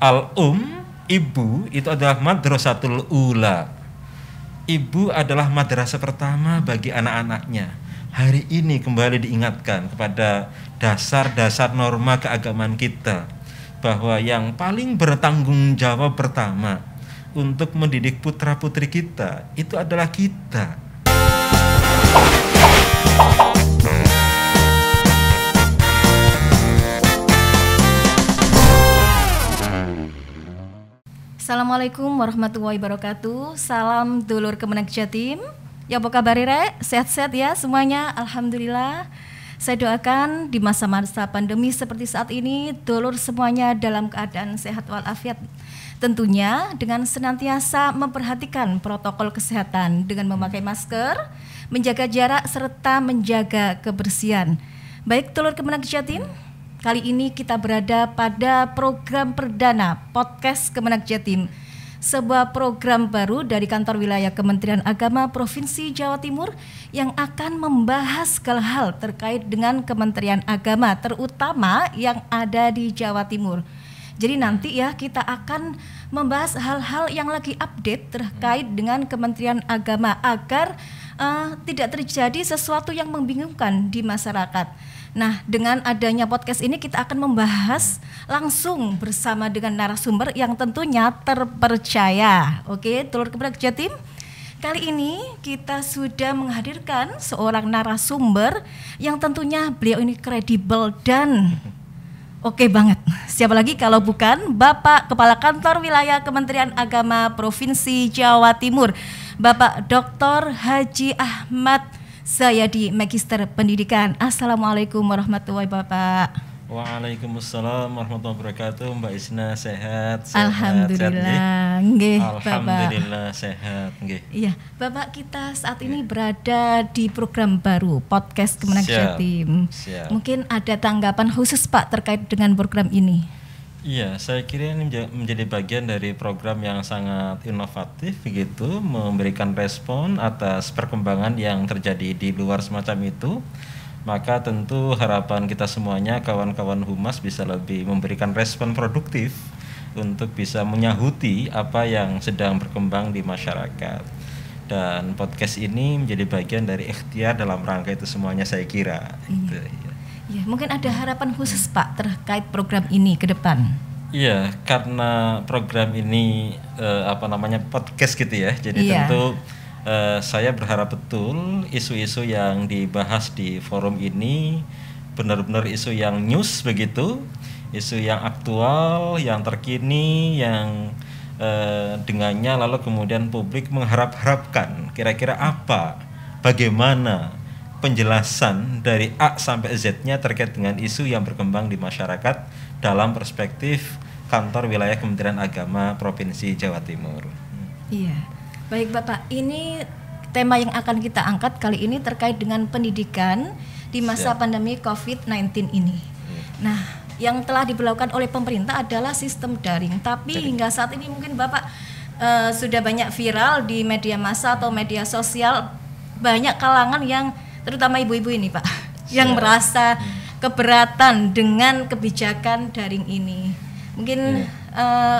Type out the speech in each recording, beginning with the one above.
Ibu itu adalah madrasatul ula. Ibu adalah madrasah pertama bagi anak-anaknya. Hari ini kembali diingatkan kepada dasar-dasar norma keagamaan kita, bahwa yang paling bertanggung jawab pertama untuk mendidik putra-putri kita itu adalah kita. Assalamualaikum warahmatullahi wabarakatuh. Salam dulur Kemenak Jatim. Ya apa kabar rek? Sehat-sehat ya semuanya? Alhamdulillah. Saya doakan di masa-masa pandemi seperti saat ini, dulur semuanya dalam keadaan sehat walafiat. Tentunya dengan senantiasa memperhatikan protokol kesehatan dengan memakai masker, menjaga jarak serta menjaga kebersihan. Baik dulur Kemenak Jatim, kali ini kita berada pada program perdana podcast Kemenak Jatim, sebuah program baru dari kantor wilayah Kementerian Agama Provinsi Jawa Timur yang akan membahas segala hal terkait dengan Kementerian Agama, terutama yang ada di Jawa Timur. Jadi nanti ya kita akan membahas hal-hal yang lagi update terkait dengan Kementerian Agama agar tidak terjadi sesuatu yang membingungkan di masyarakat. Nah, dengan adanya podcast ini kita akan membahas langsung bersama dengan narasumber yang tentunya terpercaya. Oke, dulur Kemenak Jatim, kali ini kita sudah menghadirkan seorang narasumber yang tentunya beliau ini kredibel dan oke banget. Siapa lagi kalau bukan Bapak Kepala Kantor Wilayah Kementerian Agama Provinsi Jawa Timur, Bapak Dr. Haji Ahmad Zayadi, Magister Pendidikan. Assalamualaikum warahmatullahi wabarakatuh. Waalaikumsalam warahmatullahi wabarakatuh. Mbak Isna sehat? Alhamdulillah, nggih, Alhamdulillah sehat, nggih. Iya, Bapak, kita saat ini berada di program baru podcast Kemenak Jatim. Mungkin ada tanggapan khusus Pak terkait dengan program ini? Iya, saya kira ini menjadi bagian dari program yang sangat inovatif begitu, memberikan respon atas perkembangan yang terjadi di luar semacam itu. Maka tentu harapan kita semuanya, kawan-kawan humas, bisa lebih memberikan respon produktif untuk bisa menyahuti apa yang sedang berkembang di masyarakat. Dan podcast ini menjadi bagian dari ikhtiar dalam rangka itu semuanya, saya kira. Gitu, ya. Ya, mungkin ada harapan khusus Pak terkait program ini ke depan. Iya, karena program ini podcast gitu ya. Jadi tentu saya berharap betul isu-isu yang dibahas di forum ini benar-benar isu yang news begitu, isu yang aktual, yang terkini, yang dengannya lalu kemudian publik mengharap-harapkan kira-kira apa, bagaimana penjelasan dari A sampai Z-nya terkait dengan isu yang berkembang di masyarakat dalam perspektif kantor wilayah Kementerian Agama Provinsi Jawa Timur. Iya, baik Bapak, ini tema yang akan kita angkat kali ini terkait dengan pendidikan di masa pandemi COVID-19 ini. Nah, yang telah diberlakukan oleh pemerintah adalah sistem daring, tapi hingga saat ini mungkin Bapak sudah banyak viral di media massa atau media sosial, banyak kalangan yang terutama ibu-ibu ini Pak, yang merasa keberatan dengan kebijakan daring ini. Mungkin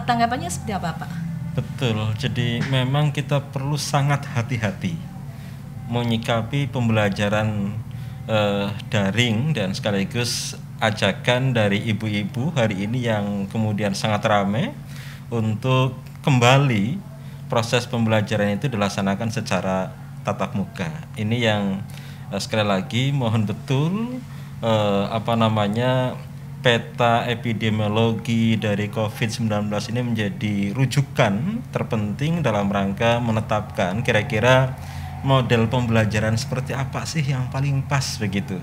tanggapannya seperti apa Pak? Betul, jadi memang kita perlu sangat hati-hati menyikapi pembelajaran daring dan sekaligus ajakan dari ibu-ibu hari ini yang kemudian sangat ramai untuk kembali proses pembelajaran itu dilaksanakan secara tatap muka. Ini yang sekali lagi mohon betul peta epidemiologi dari COVID-19 ini menjadi rujukan terpenting dalam rangka menetapkan kira-kira model pembelajaran seperti apa sih yang paling pas begitu.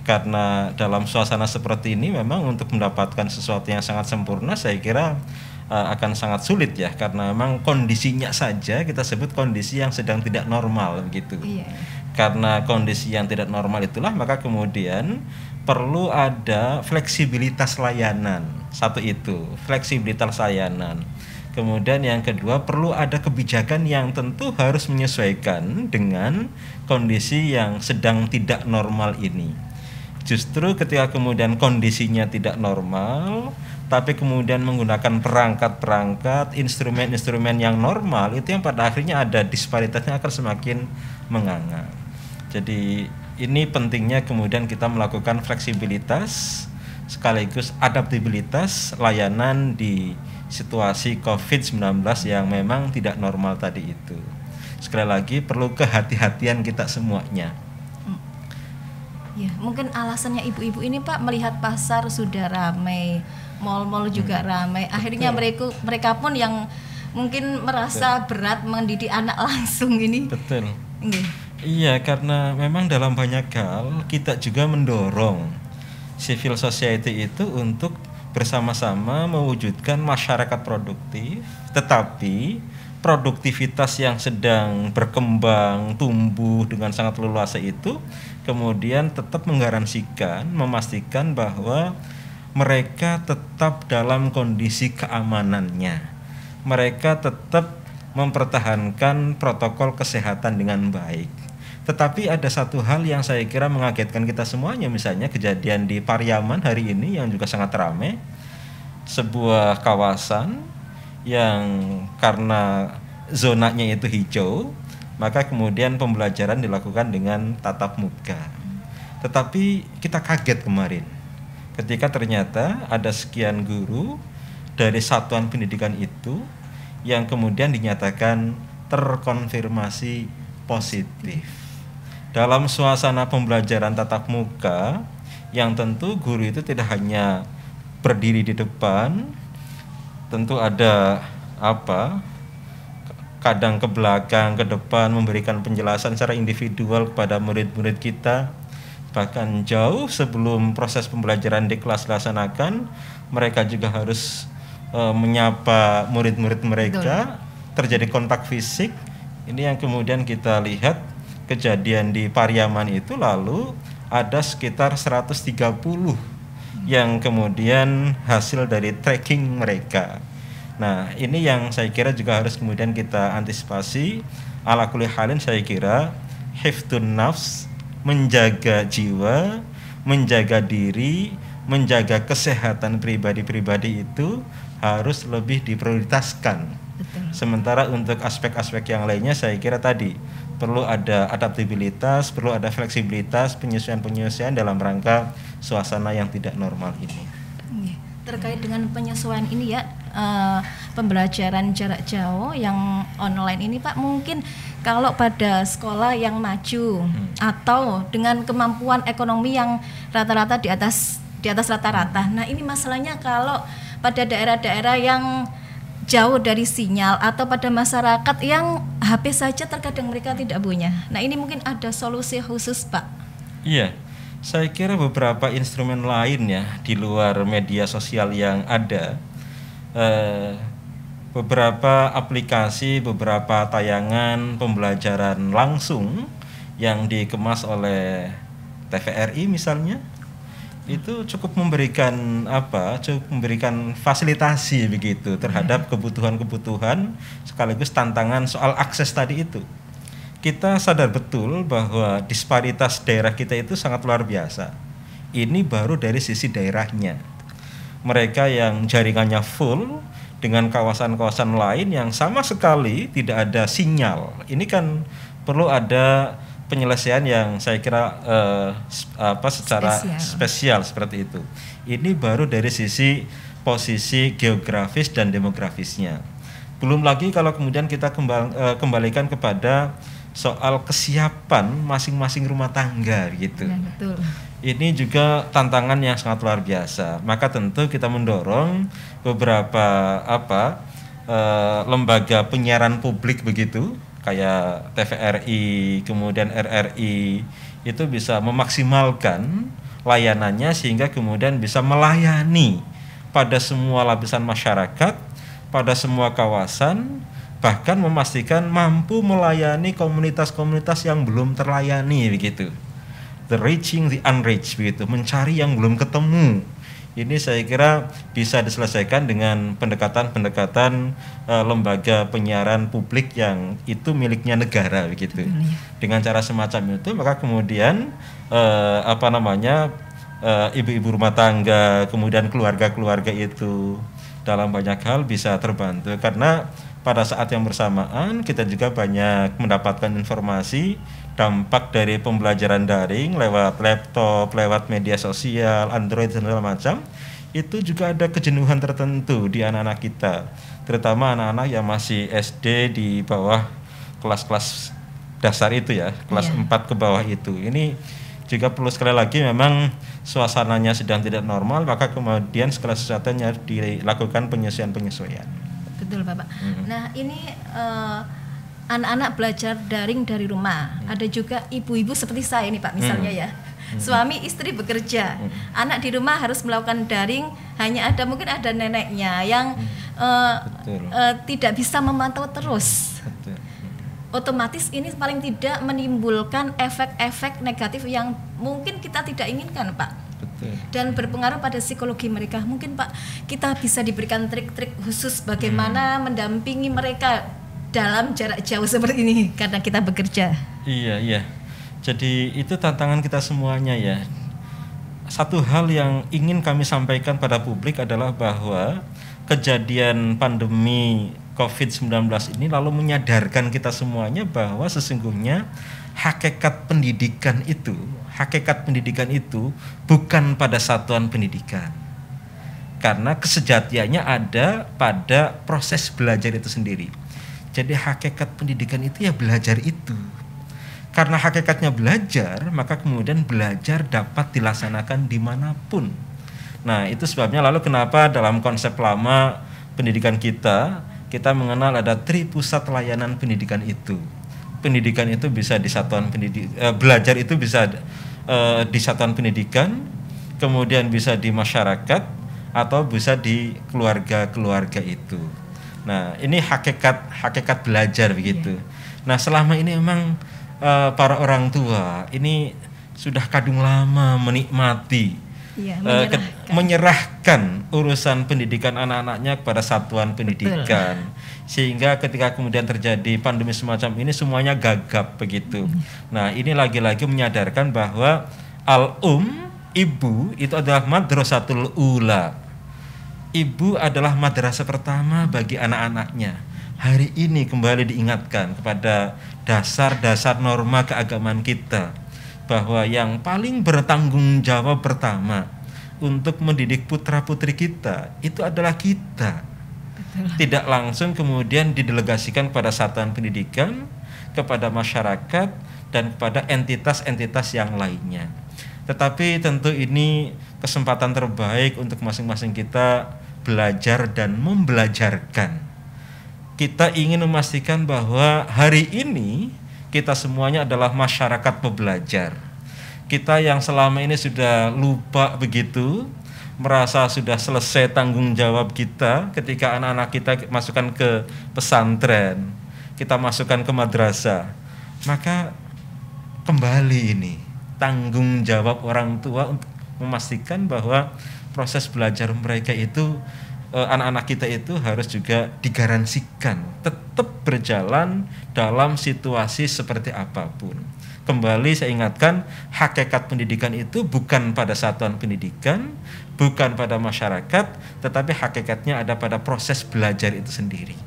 Karena dalam suasana seperti ini memang untuk mendapatkan sesuatu yang sangat sempurna saya kira akan sangat sulit ya, karena memang kondisinya saja kita sebut kondisi yang sedang tidak normal begitu. Karena kondisi yang tidak normal itulah maka kemudian perlu ada fleksibilitas layanan. Satu itu, fleksibilitas layanan. Kemudian yang kedua, perlu ada kebijakan yang tentu harus menyesuaikan dengan kondisi yang sedang tidak normal ini. Justru ketika kemudian kondisinya tidak normal, tapi kemudian menggunakan perangkat-perangkat, instrumen-instrumen yang normal, itu yang pada akhirnya ada disparitasnya akan semakin menganga. Jadi ini pentingnya kemudian kita melakukan fleksibilitas sekaligus adaptabilitas layanan di situasi COVID-19 yang memang tidak normal tadi itu. Sekali lagi perlu kehati-hatian kita semuanya. Ya, mungkin alasannya ibu-ibu ini Pak melihat pasar sudah ramai, mal-mal juga ramai. Akhirnya mereka pun yang mungkin merasa berat mendidik anak langsung ini. Betul. Iya, karena memang dalam banyak hal kita juga mendorong civil society itu untuk bersama-sama mewujudkan masyarakat produktif, tetapi produktivitas yang sedang berkembang, tumbuh dengan sangat leluasa itu kemudian tetap menggaransikan, memastikan bahwa mereka tetap dalam kondisi keamanannya. Mereka tetap mempertahankan protokol kesehatan dengan baik. Tetapi ada satu hal yang saya kira mengagetkan kita semuanya, misalnya kejadian di Pariaman hari ini yang juga sangat ramai. Sebuah kawasan yang karena zonanya itu hijau, maka kemudian pembelajaran dilakukan dengan tatap muka. Tetapi kita kaget kemarin ketika ternyata ada sekian guru dari satuan pendidikan itu yang kemudian dinyatakan terkonfirmasi positif. Dalam suasana pembelajaran tatap muka yang tentu guru itu tidak hanya berdiri di depan, tentu ada kadang ke belakang, ke depan memberikan penjelasan secara individual kepada murid-murid kita. Bahkan jauh sebelum proses pembelajaran di kelas dilaksanakan, mereka juga harus menyapa murid-murid mereka. Terjadi kontak fisik. Ini yang kemudian kita lihat kejadian di Pariaman itu, lalu ada sekitar 130 yang kemudian hasil dari tracking mereka. Nah, ini yang saya kira juga harus kemudian kita antisipasi. Ala kulli halin saya kira hifdun nafs, menjaga jiwa, menjaga diri, menjaga kesehatan pribadi-pribadi itu harus lebih diprioritaskan. Betul. Sementara untuk aspek-aspek yang lainnya saya kira tadi perlu ada adaptabilitas, perlu ada fleksibilitas, penyesuaian-penyesuaian dalam rangka suasana yang tidak normal ini. Terkait dengan penyesuaian ini ya, pembelajaran jarak jauh yang online ini Pak, mungkin kalau pada sekolah yang maju atau dengan kemampuan ekonomi yang rata-rata di atas rata-rata. Nah, ini masalahnya kalau pada daerah-daerah yang jauh dari sinyal atau pada masyarakat yang HP saja terkadang mereka tidak punya. Nah, ini mungkin ada solusi khusus Pak. Iya. Saya kira beberapa instrumen lain ya di luar media sosial yang ada, beberapa aplikasi, beberapa tayangan pembelajaran langsung yang dikemas oleh TVRI misalnya, itu cukup memberikan fasilitasi begitu terhadap kebutuhan-kebutuhan sekaligus tantangan soal akses tadi itu. Kita sadar betul bahwa disparitas daerah kita itu sangat luar biasa. Ini baru dari sisi daerahnya. Mereka yang jaringannya full dengan kawasan-kawasan lain yang sama sekali tidak ada sinyal. Ini kan perlu ada penyelesaian yang saya kira secara spesial seperti itu. Ini baru dari sisi posisi geografis dan demografisnya. Belum lagi kalau kemudian kita kembalikan kepada soal kesiapan masing-masing rumah tangga gitu. Ya, betul. Ini juga tantangan yang sangat luar biasa. Maka tentu kita mendorong beberapa lembaga penyiaran publik begitu, kayak TVRI, kemudian RRI, itu bisa memaksimalkan layanannya sehingga kemudian bisa melayani pada semua lapisan masyarakat, pada semua kawasan, bahkan memastikan mampu melayani komunitas-komunitas yang belum terlayani begitu. The reaching the unreached begitu, mencari yang belum ketemu. Ini saya kira bisa diselesaikan dengan pendekatan-pendekatan lembaga penyiaran publik yang itu miliknya negara begitu. Dengan cara semacam itu maka kemudian ibu-ibu rumah tangga, kemudian keluarga-keluarga itu dalam banyak hal bisa terbantu, karena pada saat yang bersamaan kita juga banyak mendapatkan informasi dampak dari pembelajaran daring lewat laptop, lewat media sosial, Android dan segala macam. Itu juga ada kejenuhan tertentu di anak-anak kita, terutama anak-anak yang masih SD di bawah kelas-kelas dasar itu ya, kelas 4 ke bawah itu. Ini juga perlu sekali lagi, memang suasananya sedang tidak normal, maka kemudian segala sesuatunya dilakukan penyesuaian-penyesuaian. Betul Bapak. Nah ini anak-anak belajar daring dari rumah. Ada juga ibu-ibu seperti saya ini Pak misalnya ya. Suami istri bekerja, anak di rumah harus melakukan daring, hanya ada mungkin ada neneknya yang tidak bisa memantau terus. Betul. Otomatis ini paling tidak menimbulkan efek-efek negatif yang mungkin kita tidak inginkan Pak. Betul. Dan berpengaruh pada psikologi mereka. Mungkin Pak kita bisa diberikan trik-trik khusus bagaimana mendampingi mereka dalam jarak jauh seperti ini karena kita bekerja. Iya. Jadi itu tantangan kita semuanya ya. Satu hal yang ingin kami sampaikan pada publik adalah bahwa kejadian pandemi COVID-19 ini lalu menyadarkan kita semuanya bahwa sesungguhnya hakikat pendidikan itu bukan pada satuan pendidikan. Karena kesejatiannya ada pada proses belajar itu sendiri. Jadi hakikat pendidikan itu ya belajar itu. Karena hakikatnya belajar, maka kemudian belajar dapat dilaksanakan dimanapun. Nah itu sebabnya lalu kenapa dalam konsep lama pendidikan kita mengenal ada tripusat layanan pendidikan itu. Pendidikan itu bisa di satuan belajar itu bisa di satuan pendidikan, kemudian bisa di masyarakat, atau bisa di keluarga-keluarga itu. Nah ini hakikat belajar begitu. Nah selama ini memang para orang tua ini sudah kadung lama menikmati menyerahkan urusan pendidikan anak-anaknya kepada satuan pendidikan. Betul. Sehingga ketika kemudian terjadi pandemi semacam ini semuanya gagap begitu. Nah ini lagi-lagi menyadarkan bahwa ibu itu adalah madrasatul ula. Ibu adalah madrasah pertama bagi anak-anaknya. Hari ini kembali diingatkan kepada dasar-dasar norma keagamaan kita, bahwa yang paling bertanggung jawab pertama untuk mendidik putra-putri kita itu adalah kita. Betul. Tidak langsung kemudian didelegasikan kepada satuan pendidikan, kepada masyarakat, dan kepada entitas-entitas yang lainnya. Tetapi tentu ini kesempatan terbaik untuk masing-masing kita belajar dan membelajarkan. Kita ingin memastikan bahwa hari ini kita semuanya adalah masyarakat pembelajar. Kita yang selama ini sudah lupa begitu, merasa sudah selesai tanggung jawab kita ketika anak-anak kita masukkan ke pesantren, kita masukkan ke madrasah, maka kembali ini tanggung jawab orang tua untuk memastikan bahwa proses belajar mereka itu, anak-anak kita itu harus juga digaransikan tetap berjalan dalam situasi seperti apapun. Kembali saya ingatkan, hakikat pendidikan itu bukan pada satuan pendidikan, bukan pada masyarakat, tetapi hakikatnya ada pada proses belajar itu sendiri.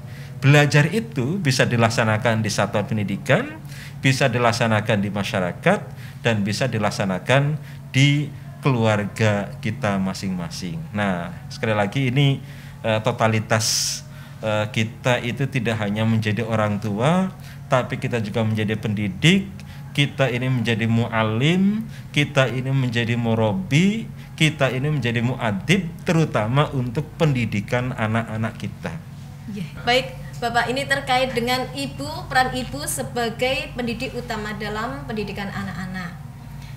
Belajar itu bisa dilaksanakan di satuan pendidikan, bisa dilaksanakan di masyarakat, dan bisa dilaksanakan di keluarga kita masing-masing. Nah, sekali lagi ini totalitas kita itu tidak hanya menjadi orang tua, tapi kita juga menjadi pendidik, kita ini menjadi mu'alim, kita ini menjadi murabi, kita ini menjadi mu'adib, terutama untuk pendidikan anak-anak kita. Baik, Bapak, ini terkait dengan peran ibu sebagai pendidik utama dalam pendidikan anak-anak.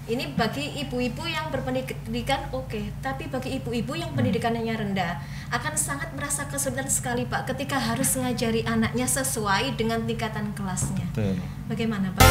Ini bagi ibu-ibu yang berpendidikan oke, tapi bagi ibu-ibu yang pendidikannya rendah akan sangat merasa kesulitan sekali Pak ketika harus mengajari anaknya sesuai dengan tingkatan kelasnya. Betul. Bagaimana Pak?